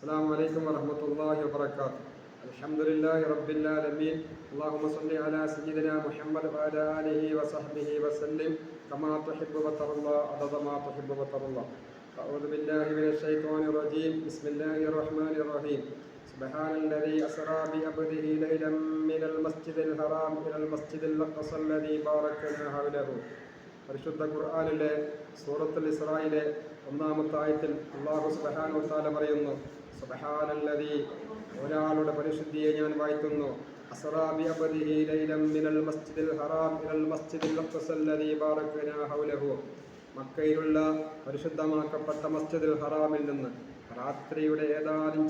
السلام عليكم ورحمة الله وبركاته. الحمد لله رب العالمين. اللهم صل على سيدنا محمد وعلى آله وصحبه وسلم كما تحب وترضى عدد ما تحب وترضى. أعوذ بالله من الشيطان الرجيم. بسم الله الرحمن الرحيم. سبحان الذي أسرى بعبده ليلا من المسجد الحرام إلى المسجد الأقصى الذي باركنا حوله. പരിശുദ്ധ ഖുർആനിലെ സൂറത്തുൽ ഇസ്രായിലെ ഒന്നാമത്തെ ആയത്തിൽ അല്ലാഹു സുബ്ഹാനഹു വ തആല പറയുന്നു, സുബ്ഹാനല്ലദീ, ഒരാളുടെ പരിശുദ്ധിയെ ഞാൻ വാഴ്ത്തുന്നു, അസ്റാ ബിഅബ്ദിഹി ലൈലൻ മിനൽ മസ്ജിദിൽ ഹറാം ഇലൽ മസ്ജിദിൽ അഖ്സല്ലദീ ബാറക്നാ ഹൗലഹു. മക്കയിലുള്ള പരിശുദ്ധമാക്കപ്പെട്ട മസ്ജിദുൽ ഹറാമിൽ നിന്ന് രാത്രിയുടെ ഏതാനും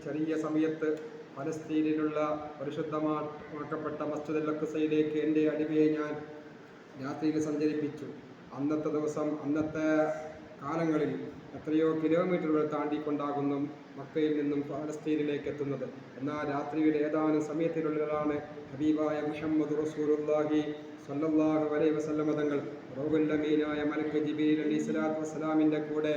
ചെറിയ സമയത്ത് ഫലസ്തീനിലുള്ള പരിശുദ്ധമാക്കപ്പെട്ട മസ്ജിദുൽ അഖ്സയിലേക്ക് എൻ്റെ അടിമയെ ഞാൻ രാത്രിയിൽ സഞ്ചരിപ്പിച്ചു. അന്നത്തെ ദിവസം, അന്നത്തെ കാലങ്ങളിൽ എത്രയോ കിലോമീറ്ററുകൾ താണ്ടിക്കൊണ്ടാകുന്നു മക്കയിൽ നിന്നും ഫലസ്തീനിലേക്ക് എത്തുന്നത്. എന്നാൽ രാത്രിയുടെ ഏതാനും സമയത്തിനുള്ളിലാണ് ഹബീബായ മുഹമ്മദ് റസൂലുള്ളാഹി സ്വല്ലല്ലാഹു അലൈഹി വസല്ലം തങ്ങൾ റൂഹുൽ അമീനായ മലക്ക് ജിബ്രീൽ അലൈഹിസ്സലാത്തു വസ്സലാമിൻ്റെ കൂടെ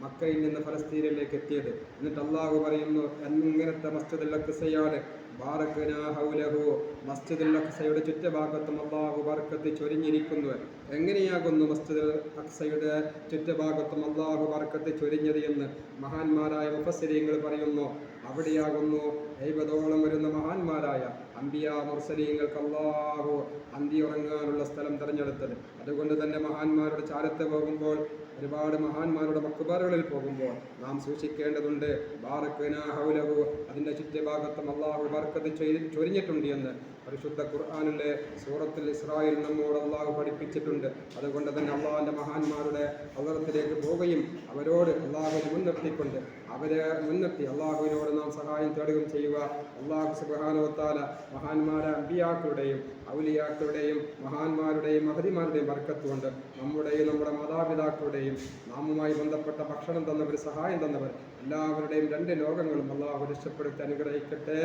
മക്കയിൽ നിന്ന് ഫലസ്തീനിലേക്ക് എത്തിയത്. എന്നിട്ട് അള്ളാഹു പറയുന്നു, എന്നിങ്ങനത്തെ മസ്ജിദുൽ അഖ്സയാണ് ബാറക്നാ ഹൗലഹു, മസ്ജിദുൽ അഖ്സയുടെ ചുറ്റുഭാഗത്തും അള്ളാഹു ബർക്കത്ത് ചൊരിഞ്ഞിരിക്കുന്നു. എങ്ങനെയാകുന്നു മസ്ജിദുൽ അഖ്സയുടെ ചുറ്റുഭാഗത്തും അള്ളാഹു ബർക്കത്ത് ചൊരിഞ്ഞത് എന്ന് മഹാന്മാരായ മുഫസ്സിരീങ്ങൾ പറയുന്നു. അവിടെയാകുന്നു 70ഓളം വരുന്ന മഹാന്മാരായ അംബിയാ മുർസലീങ്ങൾക്ക് അള്ളാഹു അന്തി ഉറങ്ങാനുള്ള സ്ഥലം തിരഞ്ഞെടുത്തത്. അതുകൊണ്ട് തന്നെ മഹാന്മാരുടെ ചാരത്ത് പോകുമ്പോൾ, ഒരുപാട് മഹാന്മാരുടെ മക്ബറുകളിൽ പോകുമ്പോൾ നാം സൂക്ഷിക്കേണ്ടതുണ്ട്. ബാറക്നാ ഹൗലഹു, അതിൻ്റെ ചുറ്റുഭാഗത്തും അള്ളാഹു ബർക്കത്ത് ചൊരിഞ്ഞിട്ടുണ്ട് എന്ന് പരിശുദ്ധ ഖുർആനിലെ സൂറത്തുൽ ഇസ്രായിൽ നമ്മോട് അള്ളാഹു പഠിപ്പിച്ചിട്ടുണ്ട്. അതുകൊണ്ട് തന്നെ അള്ളാഹുവിൻ്റെ മഹാന്മാരുടെ ഹളറത്തിലേക്ക് പോവുകയും അവരോട് അള്ളാഹുവിനെ മുൻനിർത്തിക്കൊണ്ട് അവരെ മുൻനിർത്തി അള്ളാഹുവിനോട് നാം സഹായം തേടുകയും ചെയ്യുക. അള്ളാഹു സുബ്ഹാനഹു വ തആല മഹാന്മാരായ അമ്പിയാക്കളുടെയും ഔലിയാക്കളുടെയും മഹാന്മാരുടെയും മഹദിമാരുടെയും ബർക്കത്ത് കൊണ്ട് നമ്മുടെയും നമ്മുടെ മാതാപിതാക്കളുടെയും നാമുമായി ബന്ധപ്പെട്ട ഭക്ഷണം തന്നവർ, സഹായം തന്നവർ എല്ലാവരുടെയും രണ്ട് ലോകങ്ങളും അള്ളാഹു രക്ഷപ്പെടുത്തി അനുഗ്രഹിക്കട്ടെ.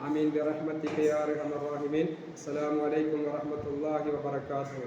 ആമീൻ ബിറഹ്മതിക യാ അർഹമർ റഹീമീൻ. അസ്സലാമു അലൈക്കും വറഹ്മത്തുള്ളാഹി വബറകാതുഹു.